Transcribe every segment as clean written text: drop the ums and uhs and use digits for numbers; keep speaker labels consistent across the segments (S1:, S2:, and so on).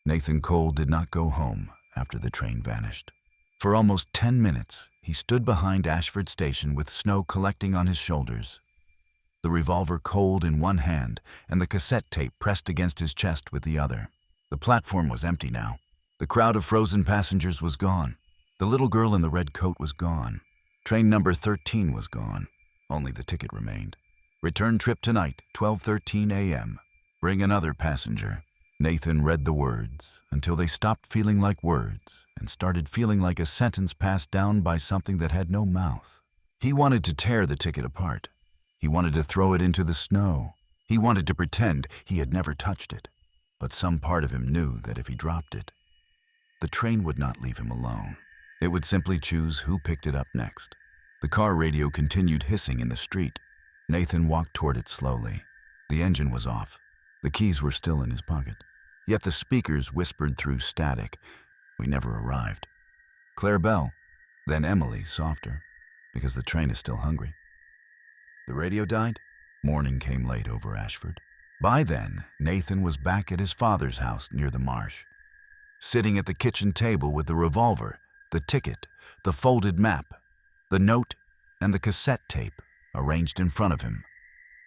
S1: Nathan Cole did not go home after the train vanished. For almost 10 minutes, he stood behind Ashford Station with snow collecting on his shoulders, the revolver cold in one hand and the cassette tape pressed against his chest with the other. The platform was empty now. The crowd of frozen passengers was gone. The little girl in the red coat was gone. Train number 13 was gone. Only the ticket remained. Return trip tonight, 12:13 a.m. Bring another passenger. Nathan read the words until they stopped feeling like words and started feeling like a sentence passed down by something that had no mouth. He wanted to tear the ticket apart. He wanted to throw it into the snow. He wanted to pretend he had never touched it. But some part of him knew that if he dropped it, the train would not leave him alone. It would simply choose who picked it up next. The car radio continued hissing in the street. Nathan walked toward it slowly. The engine was off. The keys were still in his pocket. Yet the speakers whispered through static, "We never arrived." Claire Bell, then Emily, softer, "Because the train is still hungry." The radio died. Morning came late over Ashford. By then, Nathan was back at his father's house near the marsh, sitting at the kitchen table with the revolver, the ticket, the folded map, the note, and the cassette tape arranged in front of him,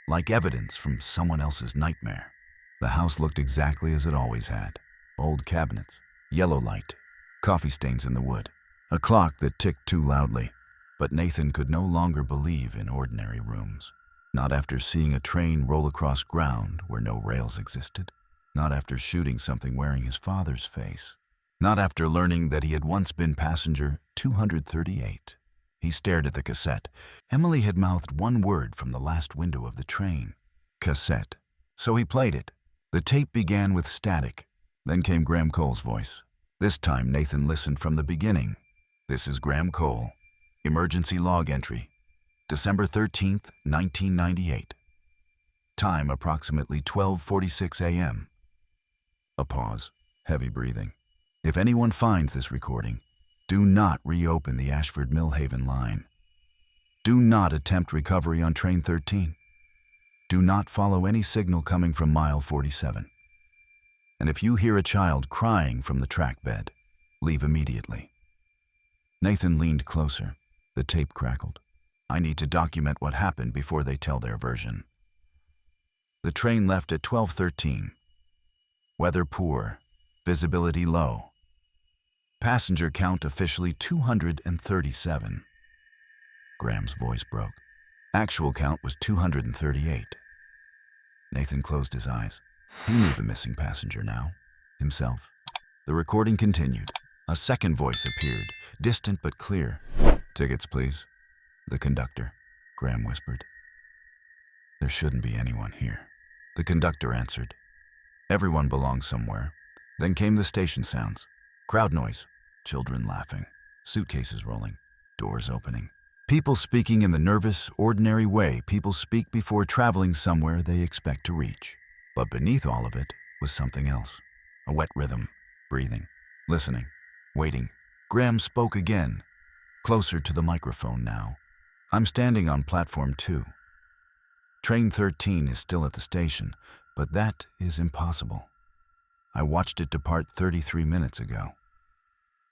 S1: like evidence from someone else's nightmare. The house looked exactly as it always had. Old cabinets, yellow light, coffee stains in the wood, a clock that ticked too loudly. But Nathan could no longer believe in ordinary rooms. Not after seeing a train roll across ground where no rails existed. Not after shooting something wearing his father's face. Not after learning that he had once been passenger 238. He stared at the cassette. Emily had mouthed one word from the last window of the train. Cassette. So he played it. The tape began with static. Then came Graham Cole's voice. This time Nathan listened from the beginning. "This is Graham Cole. Emergency log entry. December 13th, 1998. Time approximately 12:46 a.m. A pause. Heavy breathing. If anyone finds this recording, do not reopen the Ashford Millhaven line. Do not attempt recovery on train 13. Do not follow any signal coming from mile 47. And if you hear a child crying from the track bed, leave immediately." Nathan leaned closer. The tape crackled. "I need to document what happened before they tell their version." The train left at 12:13. Weather poor. Visibility low. Passenger count officially 237. Graham's voice broke. Actual count was 238. Nathan closed his eyes. He knew the missing passenger now. Himself. The recording continued. A second voice appeared, distant but clear. "Tickets, please." "The conductor," Graham whispered. "There shouldn't be anyone here." The conductor answered. "Everyone belongs somewhere." Then came the station sounds. Crowd noise, children laughing, suitcases rolling, doors opening. People speaking in the nervous, ordinary way people speak before traveling somewhere they expect to reach. But beneath all of it was something else. A wet rhythm, breathing, listening, waiting. Graham spoke again, closer to the microphone now. "I'm standing on platform 2. Train 13 is still at the station, but that is impossible. I watched it depart 33 minutes ago.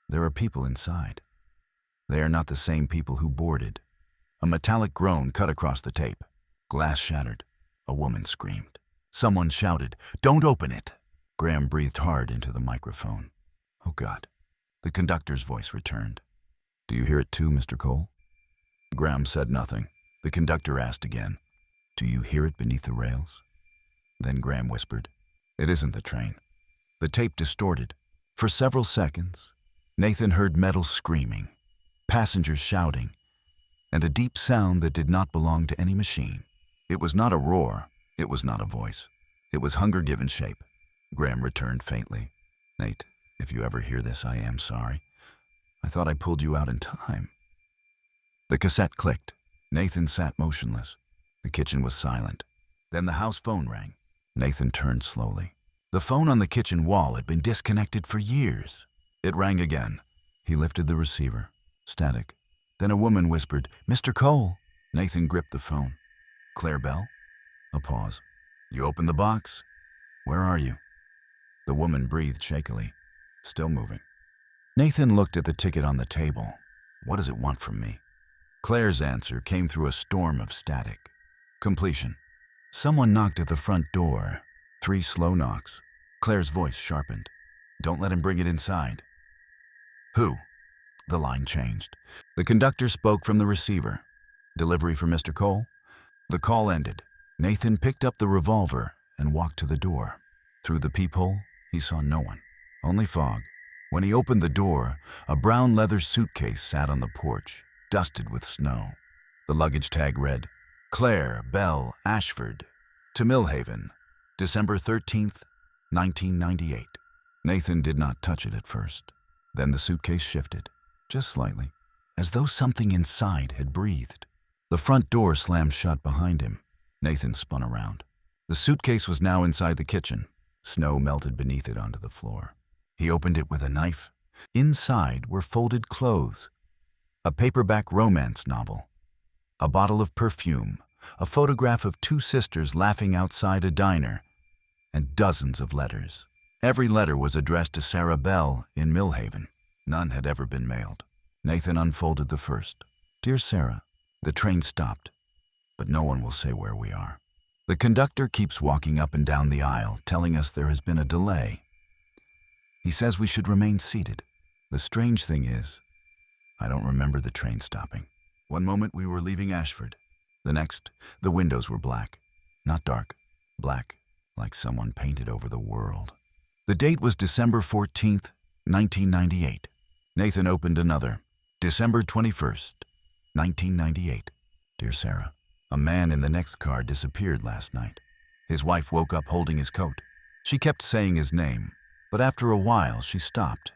S1: There are people inside. They are not the same people who boarded." A metallic groan cut across the tape. Glass shattered. A woman screamed. Someone shouted, "Don't open it!" Graham breathed hard into the microphone. "Oh God." The conductor's voice returned. "Do you hear it too, Mr. Cole?" Graham said nothing. The conductor asked again, "Do you hear it beneath the rails?" Then Graham whispered, "It isn't the train." The tape distorted. For several seconds, Nathan heard metal screaming, passengers shouting, and a deep sound that did not belong to any machine. It was not a roar. It was not a voice. It was hunger given shape. Graham returned faintly. "Nate, if you ever hear this, I am sorry. I thought I pulled you out in time." The cassette clicked. Nathan sat motionless. The kitchen was silent. Then the house phone rang. Nathan turned slowly. The phone on the kitchen wall had been disconnected for years. It rang again. He lifted the receiver. Static. Then a woman whispered, "Mr. Cole." Nathan gripped the phone. "Claire Bell?" A pause. "You opened the box? Where are you?" The woman breathed shakily. Still moving. Nathan looked at the ticket on the table. What does it want from me? Claire's answer came through a storm of static. Completion. Someone knocked at the front door. 3 slow knocks. Claire's voice sharpened. Don't let him bring it inside. Who? The line changed. The conductor spoke from the receiver. Delivery for Mr. Cole? The call ended. Nathan picked up the revolver and walked to the door. Through the peephole, he saw no one, only fog. When he opened the door, a brown leather suitcase sat on the porch, dusted with snow. The luggage tag read, Claire Bell Ashford, to Millhaven, December 13th, 1998. Nathan did not touch it at first. Then the suitcase shifted, just slightly, as though something inside had breathed. The front door slammed shut behind him. Nathan spun around. The suitcase was now inside the kitchen. Snow melted beneath it onto the floor. He opened it with a knife. Inside were folded clothes, a paperback romance novel, a bottle of perfume, a photograph of 2 sisters laughing outside a diner, and dozens of letters. Every letter was addressed to Sarah Bell in Millhaven. None had ever been mailed. Nathan unfolded the first. Dear Sarah, the train stopped, but no one will say where we are. The conductor keeps walking up and down the aisle, telling us there has been a delay. He says we should remain seated. The strange thing is, I don't remember the train stopping. One moment we were leaving Ashford. The next, the windows were black. Not dark, black, like someone painted over the world. The date was December 14th, 1998. Nathan opened another. December 21st, 1998. Dear Sarah, a man in the next car disappeared last night. His wife woke up holding his coat. She kept saying his name, but after a while she stopped.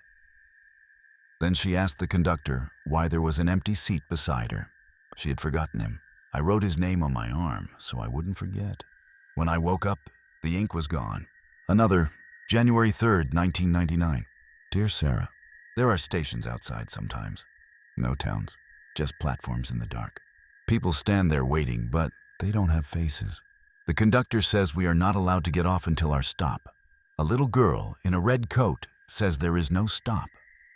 S1: Then she asked the conductor why there was an empty seat beside her. She had forgotten him. I wrote his name on my arm so I wouldn't forget. When I woke up, the ink was gone. Another, January 3rd, 1999. Dear Sarah, there are stations outside sometimes. No towns, just platforms in the dark. People stand there waiting, but they don't have faces. The conductor says we are not allowed to get off until our stop. A little girl in a red coat says there is no stop.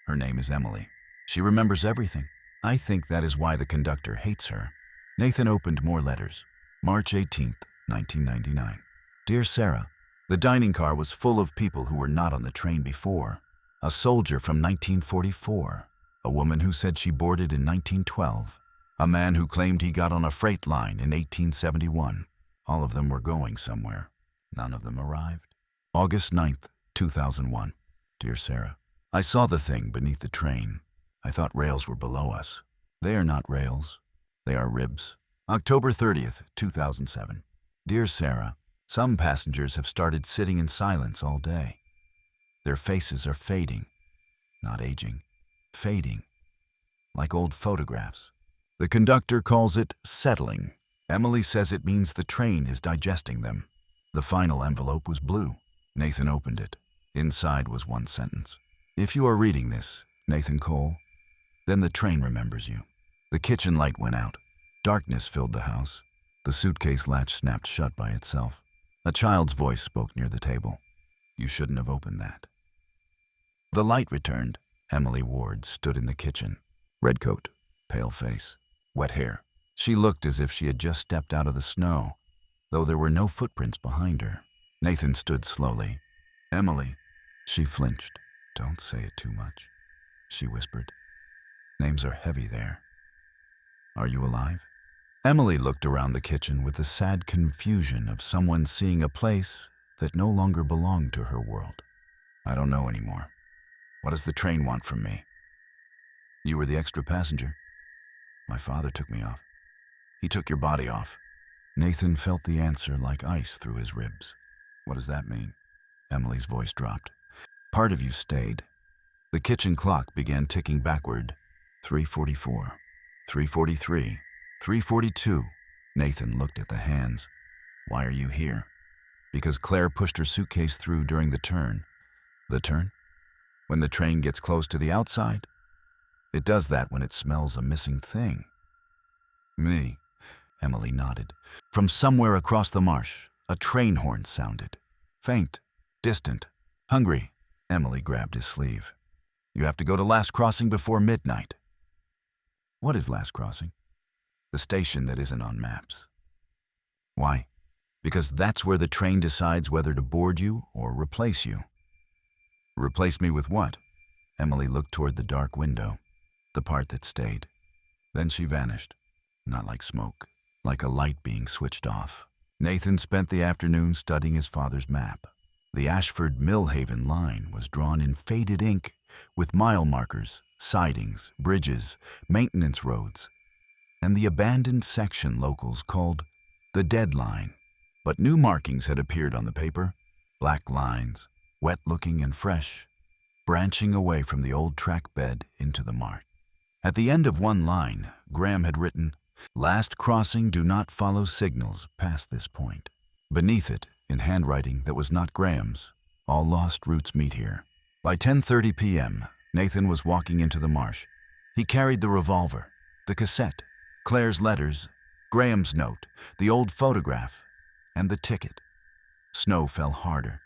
S1: Her name is Emily. She remembers everything. I think that is why the conductor hates her. Nathan opened more letters. March 18th, 1999. Dear Sarah, the dining car was full of people who were not on the train before. A soldier from 1944. A woman who said she boarded in 1912. A man who claimed he got on a freight line in 1871. All of them were going somewhere. None of them arrived. August 9th, 2001. Dear Sarah, I saw the thing beneath the train. I thought rails were below us. They are not rails. They are ribs. October 30th, 2007. Dear Sarah, some passengers have started sitting in silence all day. Their faces are fading, not aging, fading, like old photographs. The conductor calls it settling. Emily says it means the train is digesting them. The final envelope was blue. Nathan opened it. Inside was one sentence. If you are reading this, Nathan Cole, then the train remembers you. The kitchen light went out. Darkness filled the house. The suitcase latch snapped shut by itself. A child's voice spoke near the table. You shouldn't have opened that. The light returned. Emily Ward stood in the kitchen. Red coat, pale face, wet hair. She looked as if she had just stepped out of the snow, though there were no footprints behind her. Nathan stood slowly. Emily. She flinched. Don't say it too much, she whispered. Names are heavy there. Are you alive? Emily looked around the kitchen with the sad confusion of someone seeing a place that no longer belonged to her world. I don't know anymore. What does the train want from me? You were the extra passenger. My father took me off. He took your body off. Nathan felt the answer like ice through his ribs. What does that mean? Emily's voice dropped. Part of you stayed. The kitchen clock began ticking backward. 3:44, 3:43, 3:42. Nathan looked at the hands. Why are you here? Because Claire pushed her suitcase through during the turn. The turn? When the train gets close to the outside? It does that when it smells a missing thing. Me. Emily nodded. From somewhere across the marsh, a train horn sounded. Faint, distant, Hungry, Emily grabbed his sleeve. You have to go to Last Crossing before midnight. What is Last Crossing? The station that isn't on maps. Why? Because that's where the train decides whether to board you or replace you. Replace me with what? Emily looked toward the dark window, the part that stayed. Then she vanished, not like smoke, like a light being switched off. Nathan spent the afternoon studying his father's map. The Ashford-Millhaven line was drawn in faded ink with mile markers, sidings, bridges, maintenance roads, and the abandoned section locals called the Dead Line. But new markings had appeared on the paper, black lines, wet-looking and fresh, branching away from the old track bed into the marsh. At the end of one line, Graham had written, "Last crossing, do not follow signals past this point." Beneath it, in handwriting that was not Graham's, "All lost routes meet here." By 10:30 p.m., Nathan was walking into the marsh. He carried the revolver, the cassette, Claire's letters, Graham's note, the old photograph, and the ticket. Snow fell harder,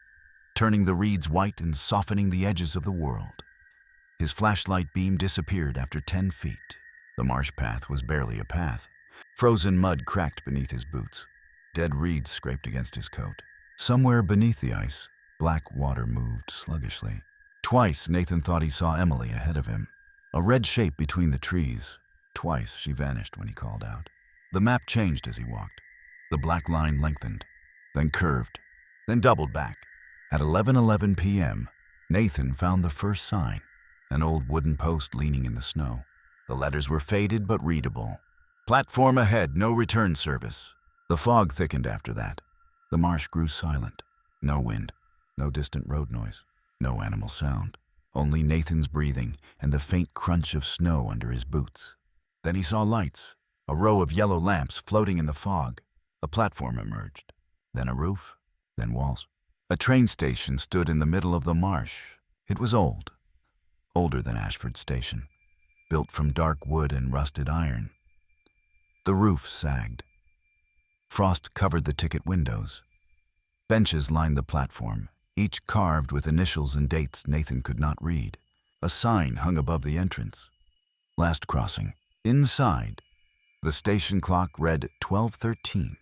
S1: turning the reeds white and softening the edges of the world. His flashlight beam disappeared after 10 feet. The marsh path was barely a path. Frozen mud cracked beneath his boots. Dead reeds scraped against his coat. Somewhere beneath the ice, black water moved sluggishly. Twice Nathan thought he saw Emily ahead of him, a red shape between the trees. Twice she vanished when he called out. The map changed as he walked. The black line lengthened, then curved, then doubled back. At 11:11 p.m., Nathan found the first sign, an old wooden post leaning in the snow. The letters were faded but readable. "Platform ahead, no return service." The fog thickened after that. The marsh grew silent. No wind, no distant road noise, no animal sound. Only Nathan's breathing and the faint crunch of snow under his boots. Then he saw lights, a row of yellow lamps floating in the fog. A platform emerged, then a roof, then walls. A train station stood in the middle of the marsh. It was old, older than Ashford Station, built from dark wood and rusted iron. The roof sagged. Frost covered the ticket windows. Benches lined the platform, each carved with initials and dates Nathan could not read. A sign hung above the entrance. Last Crossing. Inside, the station clock read 12:13.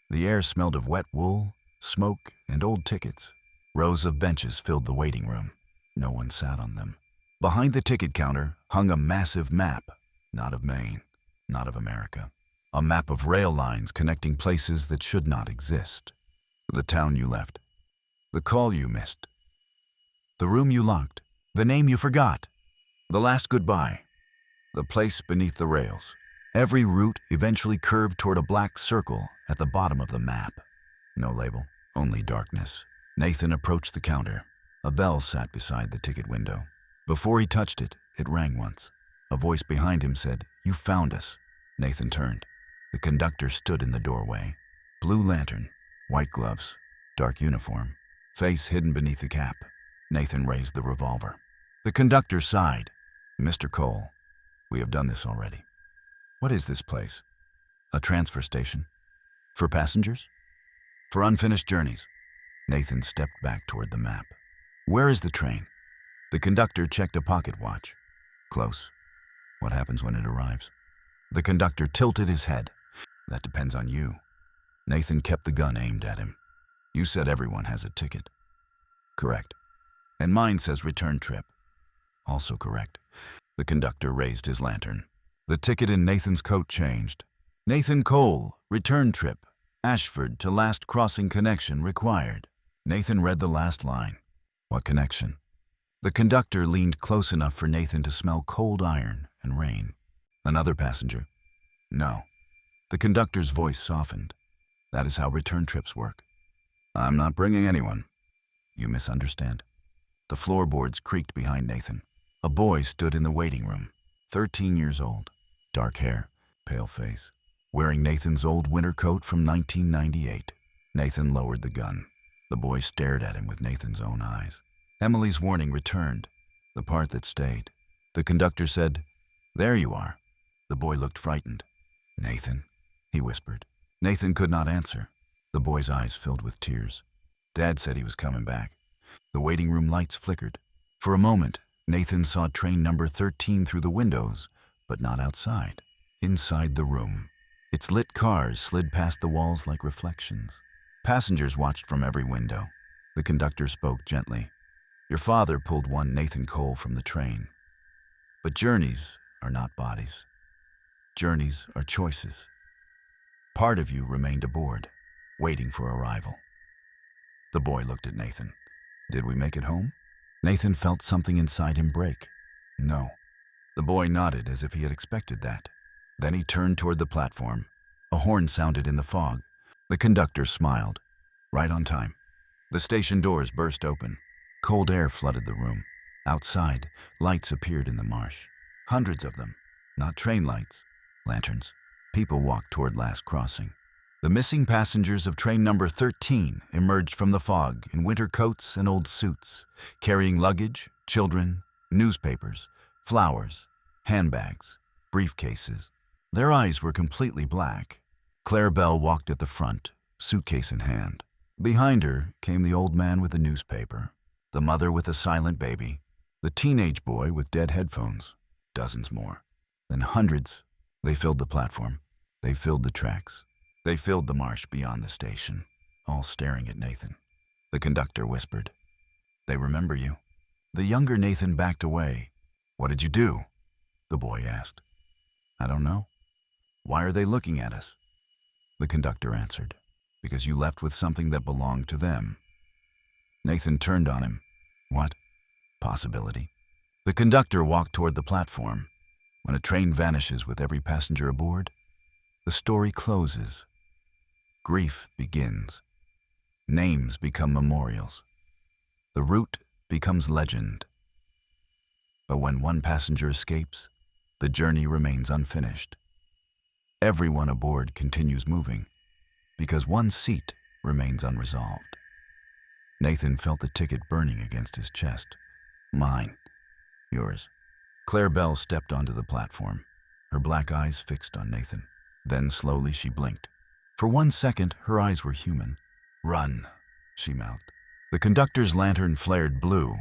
S1: The air smelled of wet wool, smoke, and old tickets. Rows of benches filled the waiting room. No one sat on them. Behind the ticket counter hung a massive map, not of Maine, not of America. A map of rail lines connecting places that should not exist. The town you left. The call you missed. The room you locked. The name you forgot. The last goodbye. The place beneath the rails. Every route eventually curved toward a black circle at the bottom of the map. No label, only darkness. Nathan approached the counter. A bell sat beside the ticket window. Before he touched it, it rang once. A voice behind him said, "You found us." Nathan turned. The conductor stood in the doorway. Blue lantern, white gloves, dark uniform, face hidden beneath the cap. Nathan raised the revolver. The conductor sighed. "Mr. Cole, we have done this already." "What is this place?" "A transfer station. For passengers? For unfinished journeys." Nathan stepped back toward the map. "Where is the train?" The conductor checked a pocket watch. "Close. What happens when it arrives?" The conductor tilted his head. "That depends on you." Nathan kept the gun aimed at him. "You said everyone has a ticket." "Correct. And mine says return trip." "Also correct." The conductor raised his lantern. The ticket in Nathan's coat changed. "Nathan Cole, return trip. Ashford to Last Crossing connection required." Nathan read the last line. "What connection?" The conductor leaned close enough for Nathan to smell cold iron and rain. "Another passenger?" "No." The conductor's voice softened. "That is how return trips work." "I'm not bringing anyone." "You misunderstand." The floorboards creaked behind Nathan. A boy stood in the waiting room, 13 years old, dark hair, pale face, wearing Nathan's old winter coat from 1998. Nathan lowered the gun. The boy stared at him with Nathan's own eyes. Emily's warning returned, the part that stayed. The conductor said, "There you are." The boy looked frightened. "Nathan?" he whispered. Nathan could not answer. The boy's eyes filled with tears. "Dad said he was coming back. The waiting room lights flickered. For a moment, Nathan saw train number 13 through the windows, but not outside. Inside the room, its lit cars slid past the walls like reflections. Passengers watched from every window. The conductor spoke gently. Your father pulled one Nathan Cole from the train. But journeys are not bodies. Journeys are choices. Part of you remained aboard, waiting for arrival. The boy looked at Nathan. Did we make it home? Nathan felt something inside him break. No. The boy nodded as if he had expected that. Then he turned toward the platform. A horn sounded in the fog. The conductor smiled. Right on time. The station doors burst open. Cold air flooded the room. Outside, lights appeared in the marsh. Hundreds of them. Not train lights. Lanterns. People walked toward last crossing. The missing passengers of train number 13 emerged from the fog in winter coats and old suits, carrying luggage, children, newspapers, flowers, handbags, briefcases. Their eyes were completely black. Claire Bell walked at the front, suitcase in hand. Behind her came the old man with the newspaper, the mother with a silent baby, the teenage boy with dead headphones, dozens more. Then hundreds. They filled the platform. They filled the tracks. They filled the marsh beyond the station, all staring at Nathan. The conductor whispered, They remember you. The younger Nathan backed away. What did you do? The boy asked. I don't know. Why are they looking at us? The conductor answered, Because you left with something that belonged to them. Nathan turned on him. What? Possibility. The conductor walked toward the platform. When a train vanishes with every passenger aboard, the story closes. Grief begins. Names become memorials. The route becomes legend. But when one passenger escapes, the journey remains unfinished. Everyone aboard continues moving, because one seat remains unresolved. Nathan felt the ticket burning against his chest. Mine. Yours. Claire Bell stepped onto the platform, her black eyes fixed on Nathan. Then slowly she blinked. For 1 second, her eyes were human. Run, she mouthed. The conductor's lantern flared blue.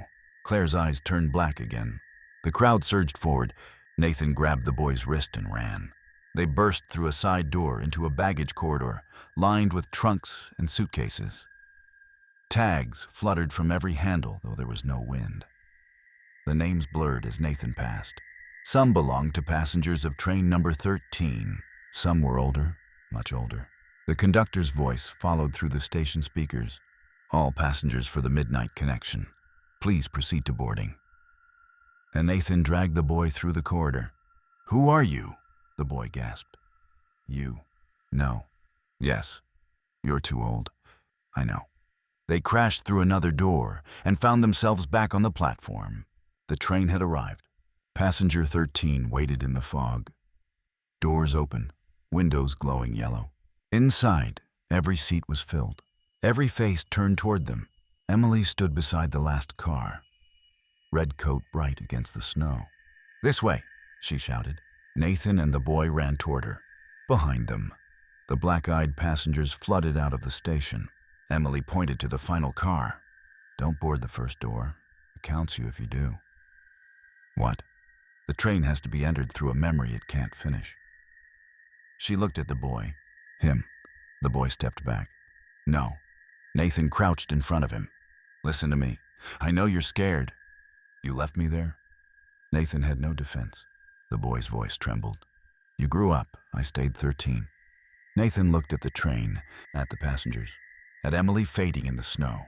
S1: Claire's eyes turned black again. The crowd surged forward. Nathan grabbed the boy's wrist and ran. They burst through a side door into a baggage corridor, lined with trunks and suitcases. Tags fluttered from every handle, though there was no wind. The names blurred as Nathan passed. Some belonged to passengers of train number 13. Some were older, much older. The conductor's voice followed through the station speakers. All passengers for the midnight connection. Please proceed to boarding. And Nathan dragged the boy through the corridor. Who are you? The boy gasped. You. No. Yes. You're too old. I know. They crashed through another door and found themselves back on the platform. The train had arrived. Passenger 13 waited in the fog. Doors open, windows glowing yellow. Inside, every seat was filled. Every face turned toward them. Emily stood beside the last car, red coat bright against the snow. This way, she shouted. Nathan and the boy ran toward her. Behind them, the black-eyed passengers flooded out of the station. Emily pointed to the final car. Don't board the first door. It counts you if you do. What? The train has to be entered through a memory it can't finish. She looked at the boy. Him. The boy stepped back. No. Nathan crouched in front of him. Listen to me. I know you're scared. You left me there? Nathan had no defense. The boy's voice trembled. You grew up. I stayed 13. Nathan looked at the train, at the passengers, at Emily fading in the snow.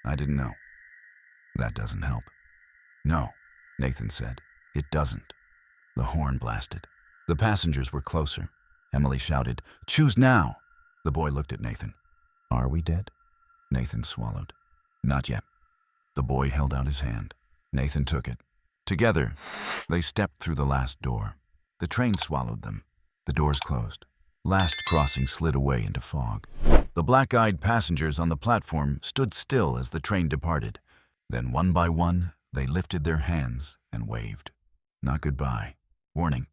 S1: I didn't know. That doesn't help. No, Nathan said. It doesn't. The horn blasted. The passengers were closer. Emily shouted, Choose now! The boy looked at Nathan. Are we dead? Nathan swallowed. Not yet. The boy held out his hand. Nathan took it. Together, they stepped through the last door. The train swallowed them. The doors closed. Last crossing slid away into fog. The black-eyed passengers on the platform stood still as the train departed. Then one by one, they lifted their hands and waved. Not goodbye. Warning,